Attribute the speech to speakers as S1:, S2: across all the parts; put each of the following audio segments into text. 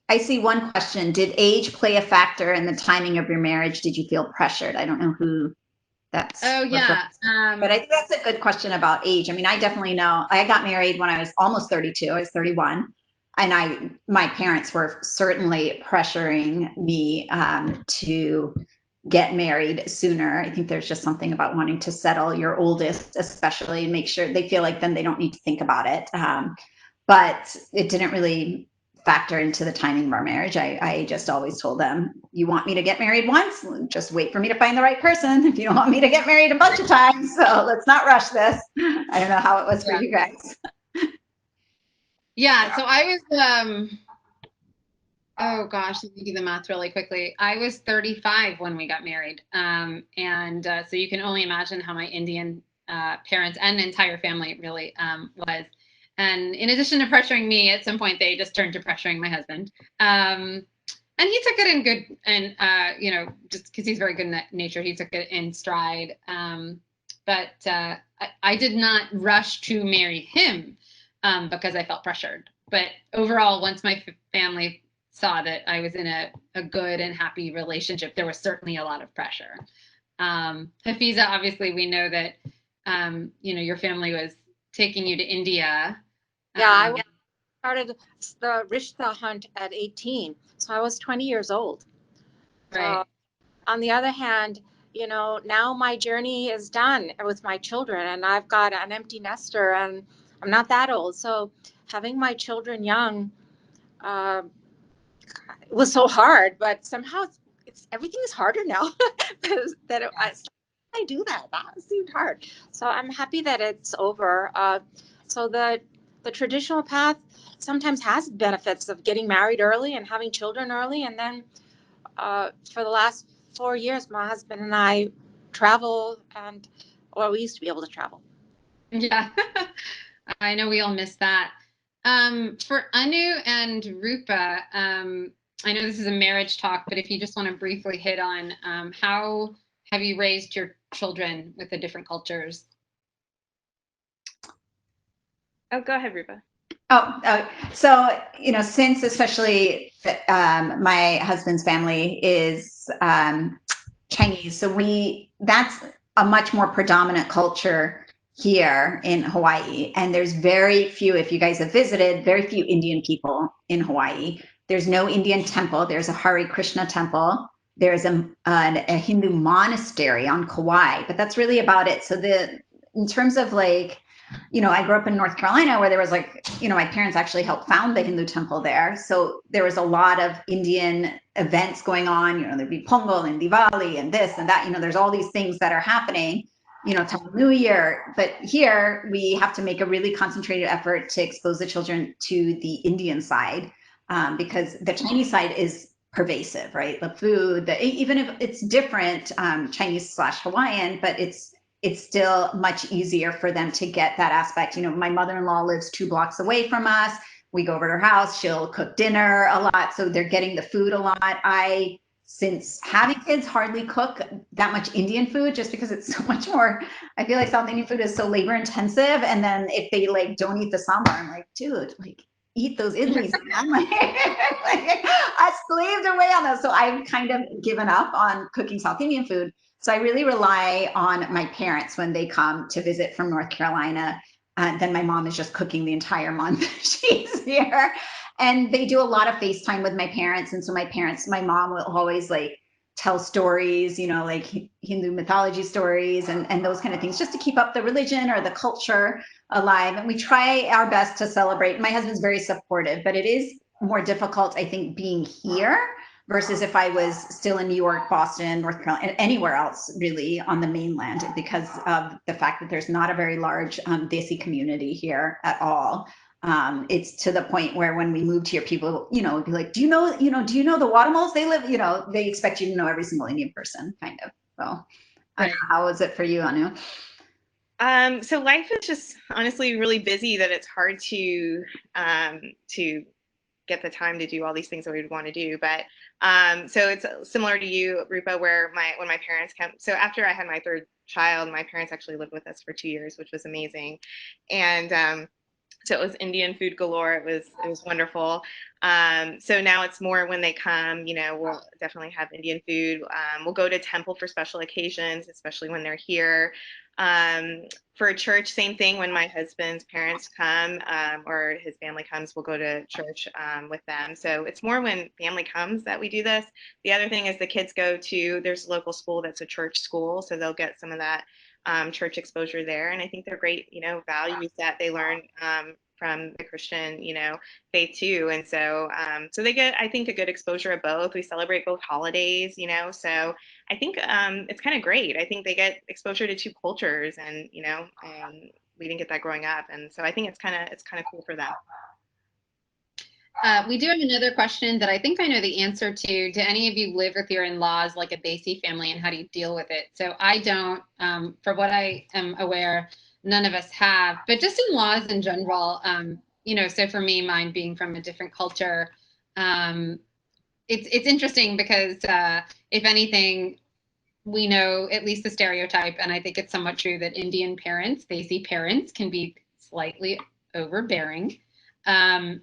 S1: I see one question. Did age play a factor in the timing of your marriage? Did you feel pressured? I don't know who that's
S2: Oh yeah.
S1: but I think that's a good question about age. I mean, I definitely know I got married when I was almost 32. I was 31. And my parents were certainly pressuring me to get married sooner. I think there's just something about wanting to settle your oldest, especially, and make sure they feel like then they don't need to think about it. But it didn't really factor into the timing of our marriage. I just always told them, you want me to get married once, just wait for me to find the right person. If you don't want me to get married a bunch of times, so let's not rush this. I don't know how it was for you guys.
S2: Yeah, so I was oh gosh, let me do the math really quickly. I was 35 when we got married. So you can only imagine how my Indian parents and entire family really was. And in addition to pressuring me, at some point they just turned to pressuring my husband. And he took it in good, and just because he's very good nature, he took it in stride. But I did not rush to marry him because I felt pressured. But overall, once my family saw that I was in a good and happy relationship, there was certainly a lot of pressure. Hafiza, obviously, we know that your family was taking you to India.
S3: Yeah, I started the Rishta hunt at 18, so I was 20 years old.
S2: Right.
S3: On the other hand, now my journey is done with my children, and I've got an empty nester, and I'm not that old. So having my children young uh, it was so hard, but somehow everything is harder now. I do that. That seemed hard. So I'm happy that it's over. So the traditional path sometimes has benefits of getting married early and having children early, and then for the last 4 years, my husband and I travel, or we used to be able to travel.
S2: Yeah, I know we all miss that. For Anu and Rupa, I know this is a marriage talk, but if you just want to briefly hit on how have you raised your children with the different cultures?
S4: Oh, go ahead, Rupa.
S1: So, since especially my husband's family is Chinese, so that's a much more predominant culture here in Hawaii. And there's very few, if you guys have visited, very few Indian people in Hawaii. There's no Indian temple. There's a Hare Krishna temple. There's a Hindu monastery on Kauai, but that's really about it. So in terms of like, I grew up in North Carolina where there was my parents actually helped found the Hindu temple there. So there was a lot of Indian events going on, there'd be Pongal and Diwali and this and that, there's all these things that are happening, Tamil New Year. But here we have to make a really concentrated effort to expose the children to the Indian side because the Chinese side is pervasive, right? The food, even if it's different, Chinese/Hawaiian, but it's still much easier for them to get that aspect. My mother-in-law lives 2 blocks away from us. We go over to her house, she'll cook dinner a lot. So they're getting the food a lot. Since having kids, hardly cook that much Indian food just because it's so much more, I feel like South Indian food is so labor intensive. And then if they don't eat the sambar, I'm like, dude, eat those idlis. I'm like, I slaved away on those. So I've kind of given up on cooking South Indian food. So I really rely on my parents when they come to visit from North Carolina. Then my mom is just cooking the entire month she's here. And they do a lot of FaceTime with my parents. And so my mom will always tell stories, Hindu mythology stories and those kind of things, just to keep up the religion or the culture alive. And we try our best to celebrate. My husband's very supportive, but it is more difficult, I think, being here versus if I was still in New York, Boston, North Carolina, anywhere else really on the mainland, because of the fact that there's not a very large Desi community here at all. It's to the point where when we moved here, people, would be like, do you know the Watamals? They live, they expect you to know every single Indian person, kind of. So right. How was it for you, Anu?
S4: So life is just honestly really busy that it's hard to get the time to do all these things that we would want to do. But so it's similar to you, Rupa, where when my parents came. So after I had my 3rd child, my parents actually lived with us for 2 years, which was amazing. And So it was Indian food galore. It was wonderful. So now it's more when they come, we'll definitely have Indian food. We'll go to temple for special occasions, especially when they're here. Um, for church, same thing. When my husband's parents come, or his family comes, we'll go to church with them. So it's more when family comes that we do this. The other thing is the kids there's a local school that's a church school, so they'll get some of that church exposure there. And I think they're great, values that they learn from the Christian, faith too. And so they get, I think, a good exposure of both. We celebrate both holidays, so I think it's kind of great. I think they get exposure to two cultures, and we didn't get that growing up, and so I think it's kind of cool for them.
S2: We do have another question that I think I know the answer to. Do any of you live with your in-laws like a Basie family, and how do you deal with it? So I don't, for what I am aware, none of us have, but just in-laws in general, so for me, mine being from a different culture, it's interesting because if anything, we know at least the stereotype, and I think it's somewhat true, that Indian parents, Basie parents, can be slightly overbearing. And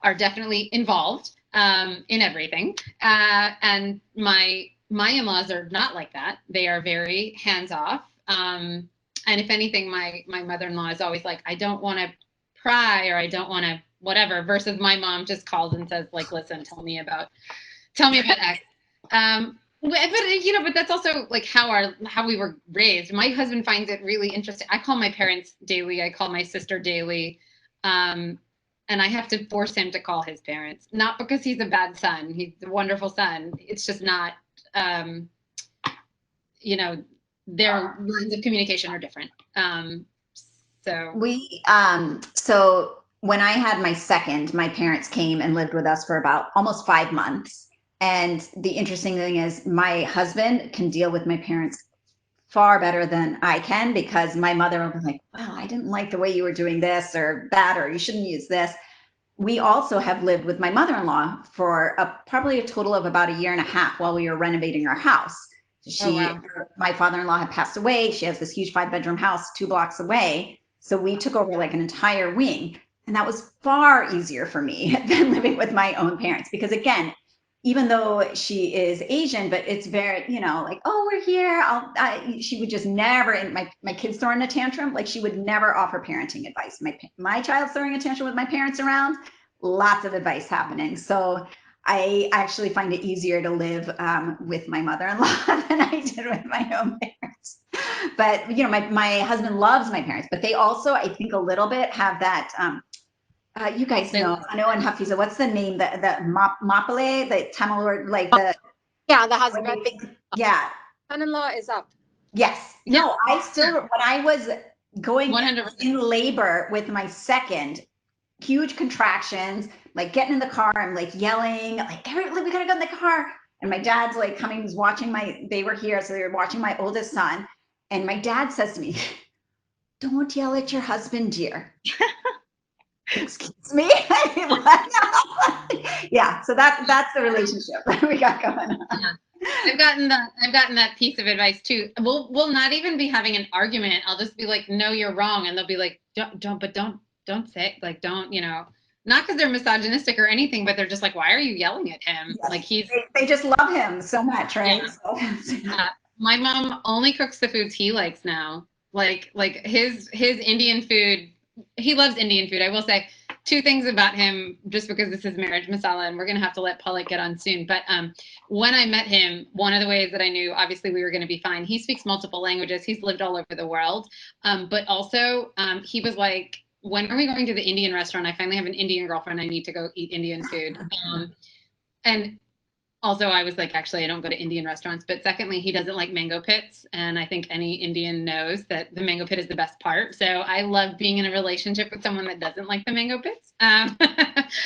S2: are definitely involved in everything. And my in-laws are not like that. They are very hands-off. And if anything, my mother-in-law is always like, I don't want to pry, or I don't want to whatever, versus my mom just calls and says, like, listen, tell me about X. But that's also like how we were raised. My husband finds it really interesting. I call my parents daily. I call my sister daily. And I have to force him to call his parents, not because he's a bad son. He's a wonderful son. It's just not, their lines of communication are different.
S1: So when I had my second, my parents came and lived with us for about almost 5 months. And the interesting thing is my husband can deal with my parents far better than I can, because my mother will be like, wow, I didn't like the way you were doing this or that, or you shouldn't use this. We also have lived with my mother-in-law for probably a total of about 1.5 years while we were renovating our house. My father-in-law had passed away. She has this huge 5-bedroom house 2 blocks away. So we took over like an entire wing. And that was far easier for me than living with my own parents, because again, even though she is Asian, but it's very, like, oh, we're here. She would just never, and my kids throwing a tantrum, like she would never offer parenting advice. My child's throwing a tantrum with my parents around, lots of advice happening. So I actually find it easier to live with my mother-in-law than I did with my own parents. But, my husband loves my parents, but they also, I think, a little bit have that, you guys know, I know in Hafiza, what's the name, the Mapale, the Tamil word, like the
S3: husband.
S1: Yeah.
S3: Son-in-law is up.
S1: Yes.
S2: Yeah.
S1: No, I still, when I was going
S2: 100%.
S1: in labor with my second, huge contractions, like getting in the car, I'm like yelling, like, we gotta go in the car. And my dad's like coming, he's watching they were here, so they were watching my oldest son. And my dad says to me, don't yell at your husband, dear. Excuse me. Yeah, so that's the relationship that we got going on.
S2: Yeah. I've gotten that piece of advice too. We'll not even be having an argument. I'll just be like, no, you're wrong. And they'll be like, don't say, like, don't, not because they're misogynistic or anything, but they're just like, why are you yelling at him?
S1: Yes.
S2: Like
S1: they just love him so much, right?
S2: Yeah. My mom only cooks the foods he likes now. Like his Indian food. He loves Indian food. I will say 2 things about him, just because this is marriage masala, and we're gonna have to let Pollock get on soon. But when I met him, one of the ways that I knew obviously we were gonna be fine. He speaks multiple languages. He's lived all over the world, but also he was like, when are we going to the Indian restaurant? I finally have an Indian girlfriend. I need to go eat Indian food. And also, I was like, actually, I don't go to Indian restaurants. But secondly, he doesn't like mango pits. And I think any Indian knows that the mango pit is the best part. So I love being in a relationship with someone that doesn't like the mango pits,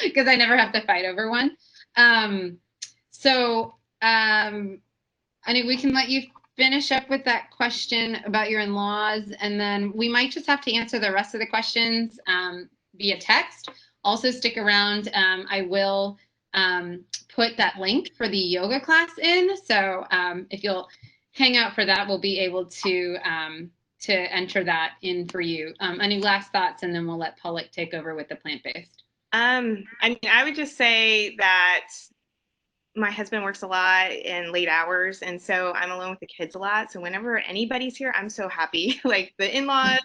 S2: because I never have to fight over one. I mean, we can let you finish up with that question about your in-laws. And then we might just have to answer the rest of the questions via text. Also, stick around. I will put that link for the yoga class in. So if you'll hang out for that, we'll be able to to enter that in for you. Any last thoughts, and then we'll let Pollock take over with the plant-based.
S4: I mean, I would just say that my husband works a lot in late hours, and so I'm alone with the kids a lot. So whenever anybody's here, I'm so happy. Like the in-laws,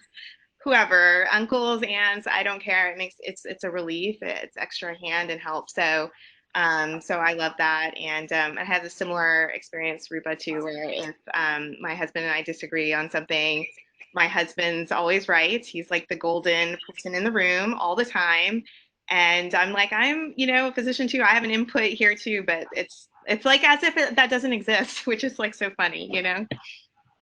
S4: whoever, uncles, aunts, I don't care. It's a relief. It's extra hand and help. So so I love that. And I had a similar experience, Rupa, too, where if my husband and I disagree on something, my husband's always right. He's like the golden person in the room all the time. And I'm like, I'm, a physician too. I have an input here too, but it's like as if that doesn't exist, which is like so funny.